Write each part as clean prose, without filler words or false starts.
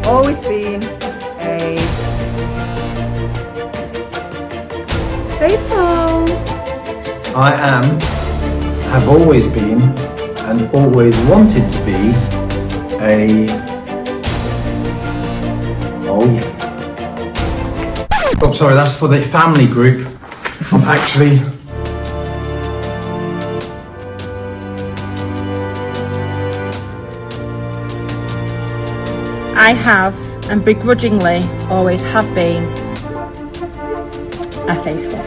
always been a faithful. I have always been, and always wanted to be a... Oh yeah. Oh, sorry, that's for the family group. I'm actually... I have, and begrudgingly always have been, a faithful.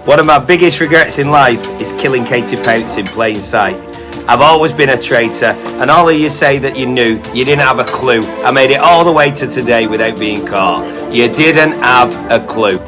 One of my biggest regrets in life is killing Katie Pounce in plain sight. I've always been a traitor, and all of you say that you knew, you didn't have a clue. I made it all the way to today without being caught. You didn't have a clue.